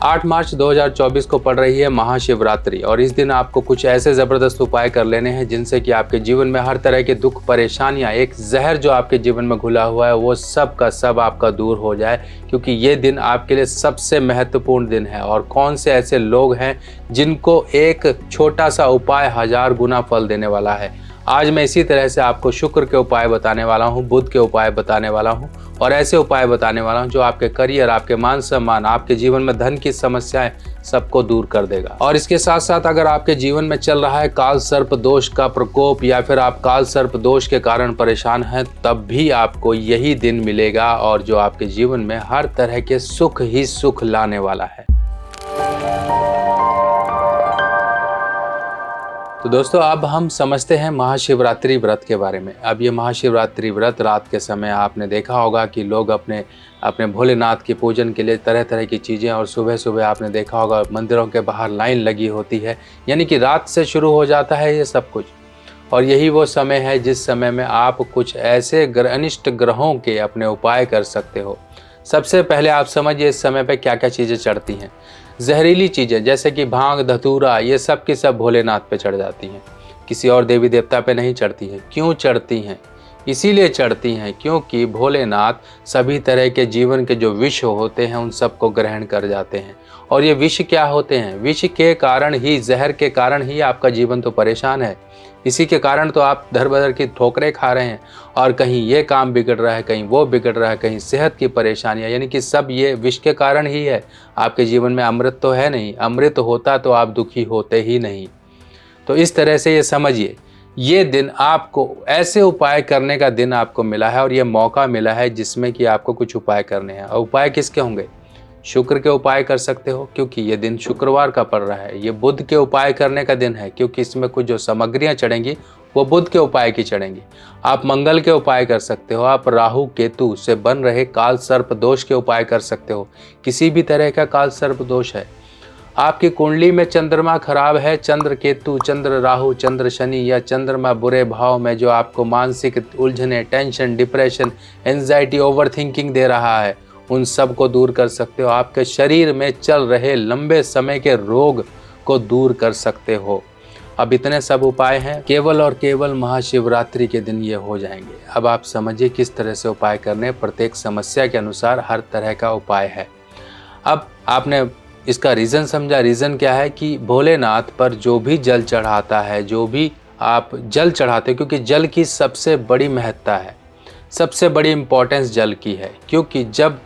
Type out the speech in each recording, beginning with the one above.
8 मार्च 2024 को पड़ रही है महाशिवरात्रि और इस दिन आपको कुछ ऐसे ज़बरदस्त उपाय कर लेने हैं जिनसे कि आपके जीवन में हर तरह के दुख परेशानियां, एक जहर जो आपके जीवन में घुला हुआ है वो सब का सब आपका दूर हो जाए, क्योंकि ये दिन आपके लिए सबसे महत्वपूर्ण दिन है। और कौन से ऐसे लोग हैं जिनको एक छोटा सा उपाय 1000 गुना फल देने वाला है। आज मैं इसी तरह से आपको शुक्र के उपाय बताने वाला हूँ, बुध के उपाय बताने वाला हूँ और ऐसे उपाय बताने वाला हूँ जो आपके करियर, आपके मान सम्मान, आपके जीवन में धन की समस्याएं सबको दूर कर देगा। और इसके साथ साथ अगर आपके जीवन में चल रहा है काल सर्प दोष का प्रकोप या फिर आप काल सर्प दोष के कारण परेशान हैं, तब भी आपको यही दिन मिलेगा और जो आपके जीवन में हर तरह के सुख ही सुख लाने वाला है। तो दोस्तों, अब हम समझते हैं महाशिवरात्रि व्रत के बारे में। अब ये महाशिवरात्रि व्रत रात के समय आपने देखा होगा कि लोग अपने भोलेनाथ के पूजन के लिए तरह तरह की चीज़ें, और सुबह सुबह आपने देखा होगा मंदिरों के बाहर लाइन लगी होती है, यानी कि रात से शुरू हो जाता है ये सब कुछ। और यही वो समय है जिस समय में आप कुछ ऐसे अनिष्ट ग्रहों के अपने उपाय कर सकते हो। सबसे पहले आप समझिए इस समय पे क्या क्या चीज़ें चढ़ती हैं। जहरीली चीज़ें जैसे कि भांग, धतूरा, ये सब की सब भोलेनाथ पे चढ़ जाती हैं, किसी और देवी देवता पे नहीं चढ़ती हैं। क्यों चढ़ती हैं? इसीलिए चढ़ती हैं क्योंकि भोलेनाथ सभी तरह के जीवन के जो विष होते हैं उन सबको ग्रहण कर जाते हैं। और ये विष क्या होते हैं? विष के कारण ही, जहर के कारण ही आपका जीवन तो परेशान है। इसी के कारण तो आप दर बदर की ठोकरें खा रहे हैं और कहीं ये काम बिगड़ रहा है, कहीं वो बिगड़ रहा है, कहीं सेहत की परेशानियां, यानी कि सब ये विष के कारण ही है। आपके जीवन में अमृत तो है नहीं, अमृत होता तो आप दुखी होते ही नहीं। तो इस तरह से ये समझिए, ये दिन आपको ऐसे उपाय करने का दिन आपको मिला है और ये मौका मिला है जिसमें कि आपको कुछ उपाय करने हैं। और उपाय किसके होंगे? शुक्र के उपाय कर सकते हो क्योंकि ये दिन शुक्रवार का पड़ रहा है। ये बुध के उपाय करने का दिन है क्योंकि इसमें कुछ जो सामग्रियां चढ़ेंगी वो बुध के उपाय की चढ़ेंगी। आप मंगल के उपाय कर सकते हो, आप राहु केतु से बन रहे काल सर्प दोष के उपाय कर सकते हो। किसी भी तरह का काल सर्प दोष है, आपकी कुंडली में चंद्रमा खराब है, चंद्र केतु, चंद्र राहु, चंद्र शनि या चंद्रमा बुरे भाव में जो आपको मानसिक उलझने, tension, depression, anxiety, over thinking दे रहा है, उन सब को दूर कर सकते हो। आपके शरीर में चल रहे लंबे समय के रोग को दूर कर सकते हो। अब इतने सब उपाय हैं, केवल और केवल महाशिवरात्रि के दिन ये हो जाएंगे। अब आप समझिए किस तरह से उपाय करने, प्रत्येक समस्या के अनुसार हर तरह का उपाय है। अब आपने इसका रीज़न समझा। रीज़न क्या है कि भोलेनाथ पर जो भी जल चढ़ाता है, जो भी आप जल चढ़ाते हो, क्योंकि जल की सबसे बड़ी महत्ता है, सबसे बड़ी इम्पोर्टेंस जल की है। क्योंकि जब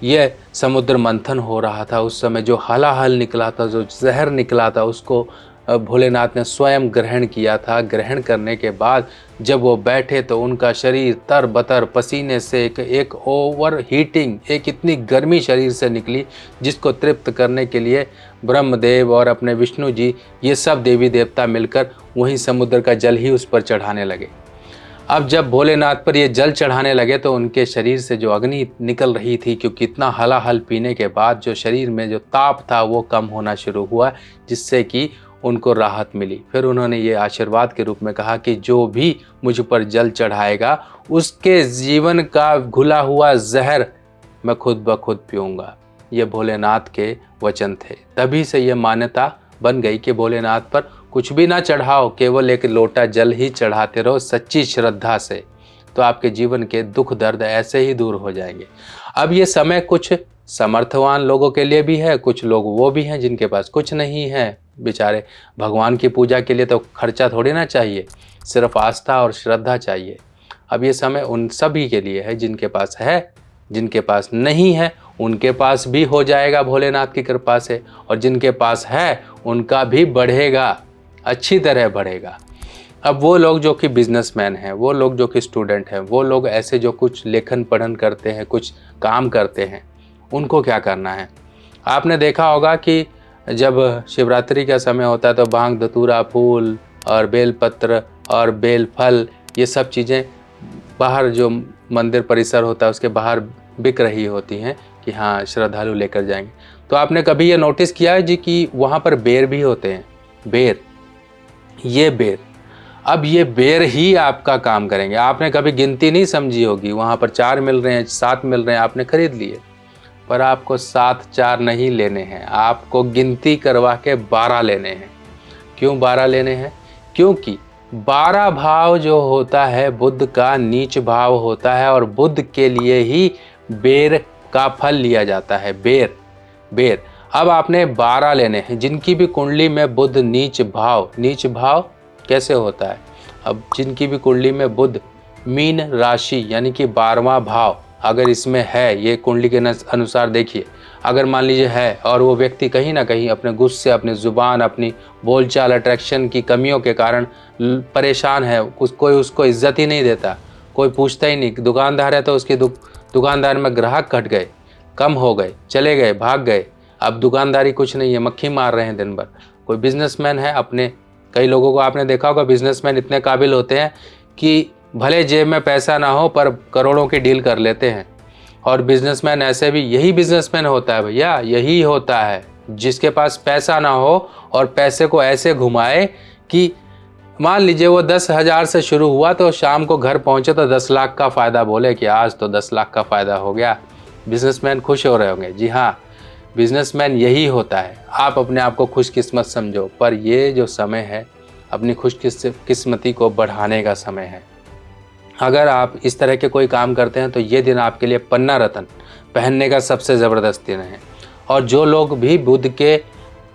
यह समुद्र मंथन हो रहा था उस समय जो हलाहल निकला था, जो जहर निकला था, उसको भोलेनाथ ने स्वयं ग्रहण किया था। ग्रहण करने के बाद जब वो बैठे तो उनका शरीर तरबतर पसीने से एक ओवर हीटिंग, एक इतनी गर्मी शरीर से निकली जिसको तृप्त करने के लिए ब्रह्मदेव और अपने विष्णु जी, ये सब देवी देवता मिलकर वहीं समुद्र का जल ही उस पर चढ़ाने लगे। अब जब भोलेनाथ पर ये जल चढ़ाने लगे तो उनके शरीर से जो अग्नि निकल रही थी, क्योंकि इतना हलाहल पीने के बाद जो शरीर में जो ताप था वो कम होना शुरू हुआ, जिससे कि उनको राहत मिली। फिर उन्होंने ये आशीर्वाद के रूप में कहा कि जो भी मुझ पर जल चढ़ाएगा उसके जीवन का घुला हुआ जहर मैं खुद ब खुद पीऊँगा। ये भोलेनाथ के वचन थे। तभी से ये मान्यता बन गई कि भोलेनाथ पर कुछ भी ना चढ़ाओ, केवल एक लोटा जल ही चढ़ाते रहो सच्ची श्रद्धा से, तो आपके जीवन के दुख दर्द ऐसे ही दूर हो जाएंगे। अब ये समय कुछ समर्थवान लोगों के लिए भी है, कुछ लोग वो भी हैं जिनके पास कुछ नहीं है। बेचारे भगवान की पूजा के लिए तो खर्चा थोड़ी ना चाहिए, सिर्फ आस्था और श्रद्धा चाहिए। अब ये समय उन सभी के लिए है जिनके पास है, जिनके पास नहीं है उनके पास भी हो जाएगा भोलेनाथ की कृपा से, और जिनके पास है उनका भी बढ़ेगा, अच्छी तरह बढ़ेगा। अब वो लोग जो कि बिजनेसमैन हैं, वो लोग जो कि स्टूडेंट हैं, वो लोग ऐसे जो कुछ लेखन पढ़न करते हैं, कुछ काम करते हैं, उनको क्या करना है? आपने देखा होगा कि जब शिवरात्रि का समय होता है तो भांग, धतूरा, फूल और बेलपत्र और बेल फल, ये सब चीज़ें बाहर जो मंदिर परिसर होता है उसके बाहर बिक रही होती हैं कि हाँ श्रद्धालु लेकर जाएंगे। तो आपने कभी ये नोटिस किया है जी कि वहाँ पर बेर भी होते हैं? बेर, ये बेर, अब ये बेर ही आपका काम करेंगे। आपने कभी गिनती नहीं समझी होगी, वहाँ पर 4 मिल रहे हैं, 7 मिल रहे हैं, आपने खरीद लिए। पर आपको 7 4 नहीं लेने हैं, आपको गिनती करवा के 12 लेने हैं। क्यों 12 लेने हैं? क्योंकि 12 भाव जो होता है बुध का नीच भाव होता है, और बुध के लिए ही बेर का फल लिया जाता है। बेर बेर अब आपने 12 लेने हैं। जिनकी भी कुंडली में बुध नीच भाव कैसे होता है? अब जिनकी भी कुंडली में बुध मीन राशि यानी कि 12वां भाव अगर इसमें है, ये कुंडली के अनुसार देखिए, अगर मान लीजिए है और वो व्यक्ति कहीं ना कहीं अपने गुस्से, अपनी ज़ुबान, अपनी बोलचाल, अट्रैक्शन की कमियों के कारण परेशान है, कोई उसको इज्जत ही नहीं देता, कोई पूछता ही नहीं। दुकानदार है तो उसकी दुकानदार में ग्राहक घट गए, कम हो गए, चले गए, भाग गए, अब दुकानदारी कुछ नहीं है, मक्खी मार रहे हैं दिन भर। कोई बिजनेसमैन है, अपने कई लोगों को आपने देखा होगा, बिजनेसमैन इतने काबिल होते हैं कि भले जेब में पैसा ना हो पर करोड़ों की डील कर लेते हैं। और बिजनेसमैन ऐसे भी, यही बिजनेसमैन होता है भैया, यही होता है जिसके पास पैसा ना हो और पैसे को ऐसे घुमाए कि मान लीजिए वो 10,000 से शुरू हुआ तो शाम को घर पहुंचे तो 10 लाख का फ़ायदा बोले कि आज तो 10 लाख का फ़ायदा हो गया। बिजनेसमैन खुश हो रहे होंगे। जी हाँ, बिजनेसमैन यही होता है। आप अपने आप को खुशकिस्मत समझो, पर ये जो समय है अपनी खुशकिस्मती को बढ़ाने का समय है। अगर आप इस तरह के कोई काम करते हैं तो ये दिन आपके लिए पन्ना रतन पहनने का सबसे ज़बरदस्त दिन है। और जो लोग भी बुध के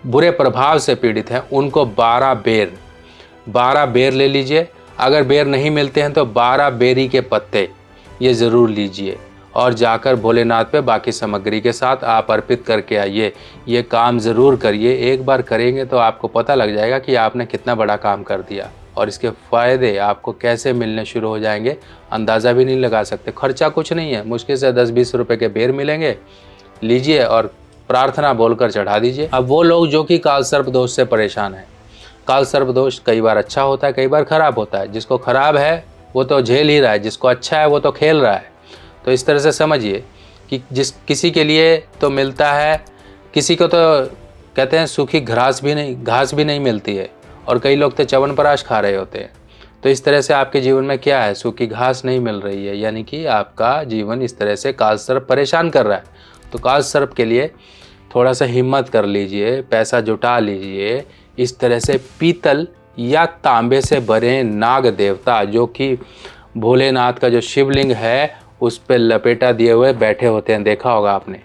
बुरे प्रभाव से पीड़ित हैं उनको 12 बेर ले लीजिए। अगर बेर नहीं मिलते हैं तो 12 बेरी के पत्ते ये ज़रूर लीजिए और जाकर भोलेनाथ पे बाकी सामग्री के साथ आप अर्पित करके आइए। ये काम ज़रूर करिए। एक बार करेंगे तो आपको पता लग जाएगा कि आपने कितना बड़ा काम कर दिया, और इसके फ़ायदे आपको कैसे मिलने शुरू हो जाएंगे अंदाज़ा भी नहीं लगा सकते। खर्चा कुछ नहीं है, मुश्किल से 10-20 रुपए के बेर मिलेंगे, लीजिए और प्रार्थना बोलकर चढ़ा दीजिए। अब वो लोग जो कि काल सर्प दोष से परेशान हैं, काल सर्प दोष कई बार अच्छा होता है, कई बार ख़राब होता है। जिसको ख़राब है वो तो झेल ही रहा है, जिसको अच्छा है वो तो खेल रहा है। तो इस तरह से समझिए कि किसी के लिए तो मिलता है, किसी को तो कहते हैं सूखी घास भी नहीं मिलती है, और कई लोग तो च्यवनप्राश खा रहे होते हैं। तो इस तरह से आपके जीवन में क्या है, सूखी घास नहीं मिल रही है, यानी कि आपका जीवन इस तरह से काल सर्प परेशान कर रहा है। तो काल सर्प के लिए थोड़ा सा हिम्मत कर लीजिए, पैसा जुटा लीजिए। इस तरह से पीतल या तांबे से बने नाग देवता, जो कि भोलेनाथ का जो शिवलिंग है उस पर लपेटा दिए हुए बैठे होते हैं, देखा होगा आपने।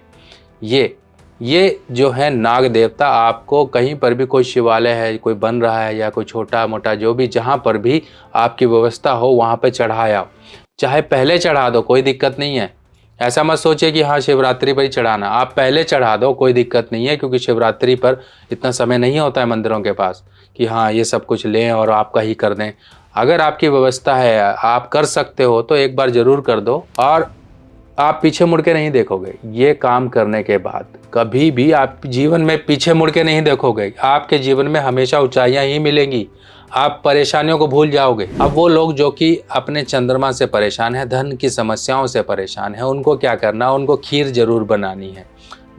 ये जो है नाग देवता, आपको कहीं पर भी कोई शिवालय है, कोई बन रहा है, या कोई छोटा मोटा जो भी, जहाँ पर भी आपकी व्यवस्था हो वहाँ पे चढ़ाया। चाहे पहले चढ़ा दो, कोई दिक्कत नहीं है। ऐसा मत सोचिए कि हाँ शिवरात्रि पर ही चढ़ाना, आप पहले चढ़ा दो, कोई दिक्कत नहीं है, क्योंकि शिवरात्रि पर इतना समय नहीं होता है मंदिरों के पास कि हाँ ये सब कुछ लें और आपका ही कर दें। अगर आपकी व्यवस्था है, आप कर सकते हो, तो एक बार ज़रूर कर दो और आप पीछे मुड़ के नहीं देखोगे। ये काम करने के बाद कभी भी आप जीवन में पीछे मुड़ के नहीं देखोगे। आपके जीवन में हमेशा ऊंचाइयां ही मिलेंगी, आप परेशानियों को भूल जाओगे। अब वो लोग जो कि अपने चंद्रमा से परेशान है, धन की समस्याओं से परेशान है, उनको क्या करना, उनको खीर जरूर बनानी है।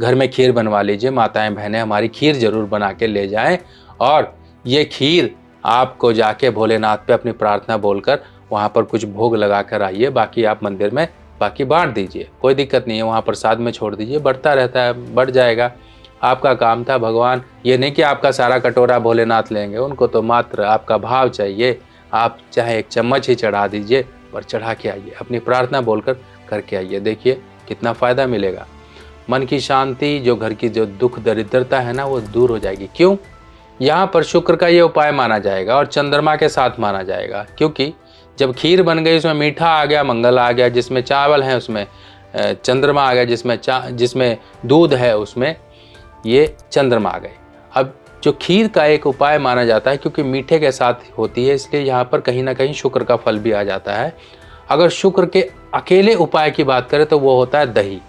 घर में खीर बनवा लीजिए, माताएं बहनें हमारी खीर जरूर बना के ले जाएं, और ये खीर आपको जाके भोलेनाथ पे अपनी प्रार्थना बोलकर वहाँ पर कुछ भोग लगा कर आइए। बाकी आप मंदिर में बाकी बांट दीजिए, कोई दिक्कत नहीं है, वहाँ प्रसाद में छोड़ दीजिए, बढ़ता रहता है, बढ़ जाएगा। आपका काम था भगवान, ये नहीं कि आपका सारा कटोरा भोलेनाथ लेंगे, उनको तो मात्र आपका भाव चाहिए। आप चाहे 1 चम्मच ही चढ़ा दीजिए, पर चढ़ा के आइए, अपनी प्रार्थना बोलकर करके आइए, देखिए कितना फ़ायदा मिलेगा। मन की शांति, जो घर की जो दुख दरिद्रता है ना, वो दूर हो जाएगी। क्यों? यहाँ पर शुक्र का ये उपाय माना जाएगा और चंद्रमा के साथ माना जाएगा, क्योंकि जब खीर बन गई, उसमें मीठा आ गया, मंगल आ गया, जिसमें चावल है उसमें चंद्रमा आ गया, जिसमें दूध है उसमें ये चंद्रमा आ गए। अब जो खीर का एक उपाय माना जाता है, क्योंकि मीठे के साथ होती है, इसलिए यहाँ पर कहीं ना कहीं शुक्र का फल भी आ जाता है। अगर शुक्र के अकेले उपाय की बात करें तो वो होता है दही,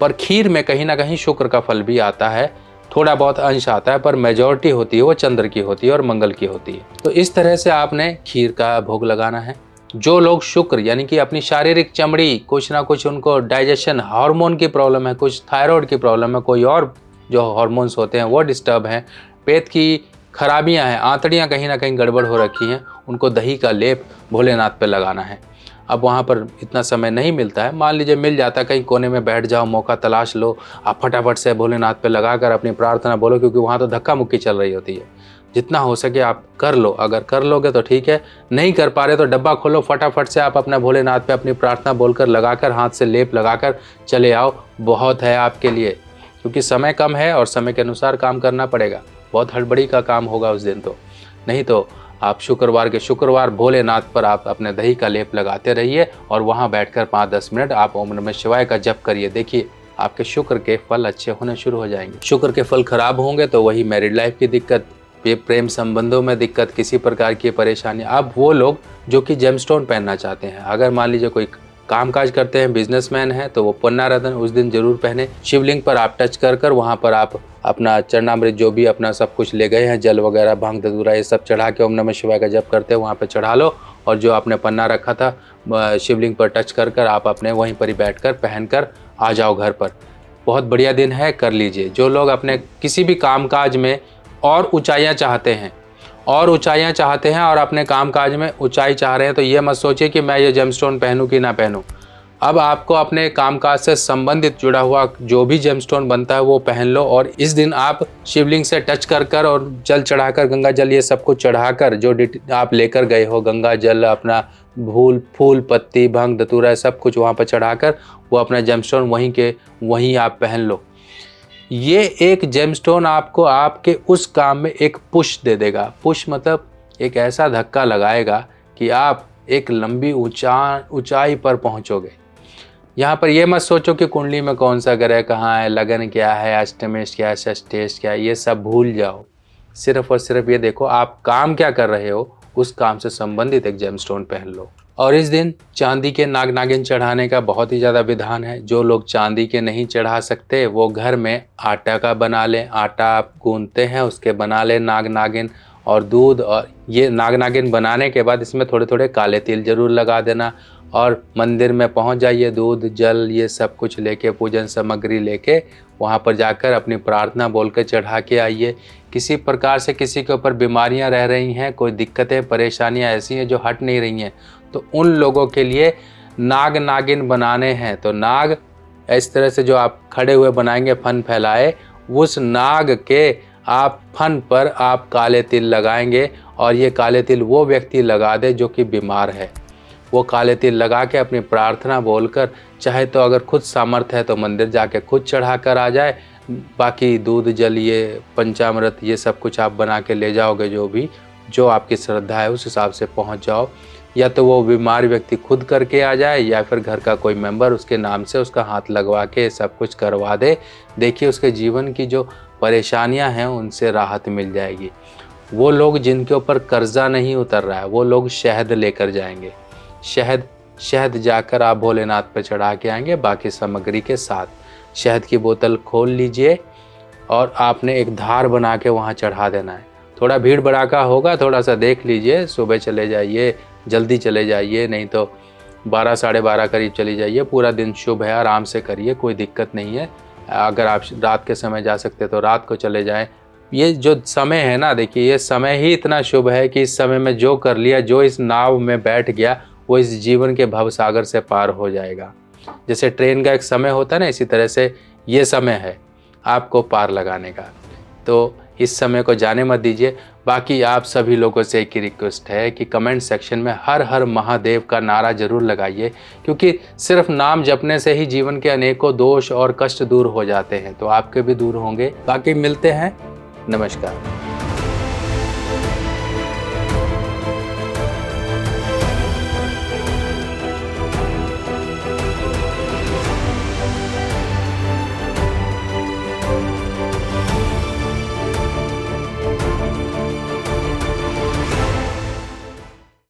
पर खीर में कहीं ना कहीं शुक्र का फल भी आता है, थोड़ा बहुत अंश आता है, पर मेजॉरिटी होती है वो चंद्र की होती है और मंगल की होती है। तो इस तरह से आपने खीर का भोग लगाना है। जो लोग शुक्र यानी कि अपनी शारीरिक चमड़ी, कुछ ना कुछ उनको डाइजेशन हार्मोन की प्रॉब्लम है, कुछ थायराइड की प्रॉब्लम है, कोई और जो हार्मोन्स होते हैं वो डिस्टर्ब हैं, पेट की खराबियां हैं, आंतड़ियां कहीं ना कहीं गड़बड़ हो रखी हैं, उनको दही का लेप भोलेनाथ पे लगाना है। अब वहाँ पर इतना समय नहीं मिलता है। मान लीजिए मिल जाता है, कहीं कोने में बैठ जाओ, मौका तलाश लो, आप फटाफट से भोलेनाथ पे लगाकर अपनी प्रार्थना बोलो, क्योंकि वहाँ तो धक्का मुक्की चल रही होती है। जितना हो सके आप कर लो, अगर कर लोगे तो ठीक है, नहीं कर पा रहे तो डब्बा खोलो, फटाफट से आप अपना भोलेनाथ पे अपनी प्रार्थना बोलकर लगाकर, हाथ से लेप लगाकर चले आओ, बहुत है आपके लिए। क्योंकि समय कम है और समय के अनुसार काम करना पड़ेगा, बहुत हड़बड़ी का काम होगा उस दिन तो। नहीं तो आप शुक्रवार के शुक्रवार भोलेनाथ पर आप अपने दही का लेप लगाते रहिए और वहाँ बैठकर 5-10 मिनट आप ओम नमः शिवाय का जप करिए। देखिए आपके शुक्र के फल अच्छे होने शुरू हो जाएंगे। शुक्र के फल खराब होंगे तो वही मैरिड लाइफ की दिक्कत, प्रेम संबंधों में दिक्कत, किसी प्रकार की परेशानी। अब वो लोग जो कि जेमस्टोन पहनना चाहते हैं, अगर मान लीजिए कोई कामकाज करते हैं, बिजनेसमैन है, तो वो पन्ना रतन उस दिन जरूर पहने। शिवलिंग पर आप टच कर वहाँ पर आप अपना चरणामृत जो भी अपना सब कुछ ले गए हैं, जल वगैरह, भांग धतूरा, ये सब चढ़ा के ओम नमः शिवाय का जप करते हैं वहाँ पे चढ़ा लो। और जो आपने पन्ना रखा था शिवलिंग पर टच कर आप अपने वहीं पर ही बैठ कर पहन कर आ जाओ घर पर। बहुत बढ़िया दिन है, कर लीजिए। जो लोग अपने किसी भी कामकाज में और ऊंचाइयाँ चाहते हैं और अपने कामकाज में ऊंचाई चाह रहे हैं, तो ये मत सोचिए कि मैं ये जेमस्टोन पहनूं कि ना पहनूं। अब आपको अपने कामकाज से संबंधित जुड़ा हुआ जो भी जेमस्टोन बनता है वो पहन लो। और इस दिन आप शिवलिंग से टच कर और जल चढ़ाकर, गंगा जल ये सब कुछ चढ़ाकर, जो आप लेकर गए हो गंगा जल, अपना फूल पत्ती, भांग धतूरा, सब कुछ वहाँ पर चढ़ाकर वो अपना जेमस्टोन वहीं आप पहन लो। ये एक जेमस्टोन आपको आपके उस काम में एक पुश दे देगा। पुश मतलब एक ऐसा धक्का लगाएगा कि आप एक लंबी ऊंचाई पर पहुंचोगे। यहाँ पर ये मत सोचो कि कुंडली में कौन सा ग्रह कहाँ है, लगन क्या है, अष्टमेश क्या है, षष्ठेश क्या है, ये सब भूल जाओ। सिर्फ और सिर्फ ये देखो आप काम क्या कर रहे हो, उस काम से संबंधित एक जेमस्टोन पहन लो। और इस दिन चांदी के नाग नागिन चढ़ाने का बहुत ही ज़्यादा विधान है। जो लोग चांदी के नहीं चढ़ा सकते वो घर में आटा का बना लें, आटा आप गूंथते हैं उसके बना लें नाग नागिन और दूध। और ये नाग नागिन बनाने के बाद इसमें थोड़े थोड़े काले तिल जरूर लगा देना और मंदिर में पहुंच जाइए, दूध जल ये सब कुछ लेके, पूजन सामग्री लेके वहाँ पर जाकर अपनी प्रार्थना बोल कर चढ़ा के आइए। किसी प्रकार से किसी के ऊपर बीमारियाँ रह रही हैं, कोई दिक्कतें परेशानियाँ ऐसी हैं जो हट नहीं रही हैं, तो उन लोगों के लिए नाग नागिन बनाने हैं। तो नाग इस तरह से जो आप खड़े हुए बनाएंगे फन फैलाए, उस नाग के आप फन पर आप काले तिल लगाएंगे और ये काले तिल वो व्यक्ति लगा दे जो कि बीमार है। वो काले तिल लगा के अपनी प्रार्थना बोलकर, चाहे तो अगर खुद सामर्थ्य है तो मंदिर जाके खुद चढ़ा कर आ जाए, बाकी दूध जल ये पंचामृत ये सब कुछ आप बना के ले जाओगे, जो आपकी श्रद्धा है उस हिसाब से पहुंच जाओ। या तो वो बीमार व्यक्ति खुद करके आ जाए या फिर घर का कोई मेंबर उसके नाम से उसका हाथ लगवा के सब कुछ करवा दे। देखिए उसके जीवन की जो परेशानियां हैं उनसे राहत मिल जाएगी। वो लोग जिनके ऊपर कर्जा नहीं उतर रहा है वो लोग शहद लेकर जाएंगे। शहद जाकर आप भोलेनाथ पर चढ़ा के आएंगे बाकी सामग्री के साथ। शहद की बोतल खोल लीजिए और आपने एक धार बना के वहाँ चढ़ा देना है। थोड़ा भीड़ भड़ाका होगा, थोड़ा सा देख लीजिए, सुबह चले जाइए, जल्दी चले जाइए, नहीं तो 12 साढ़े 12 करीब चली जाइए। पूरा दिन शुभ है, आराम से करिए, कोई दिक्कत नहीं है। अगर आप रात के समय जा सकते तो रात को चले जाएं। ये जो समय है ना, देखिए ये समय ही इतना शुभ है कि इस समय में जो कर लिया, जो इस नाव में बैठ गया, वो इस जीवन के भवसागर से पार हो जाएगा। जैसे ट्रेन का एक समय होता है ना, इसी तरह से ये समय है आपको पार लगाने का। तो इस समय को जाने मत दीजिए। बाकी आप सभी लोगों से एक ही रिक्वेस्ट है कि कमेंट सेक्शन में हर हर महादेव का नारा जरूर लगाइए, क्योंकि सिर्फ नाम जपने से ही जीवन के अनेकों दोष और कष्ट दूर हो जाते हैं, तो आपके भी दूर होंगे। बाकी मिलते हैं, नमस्कार।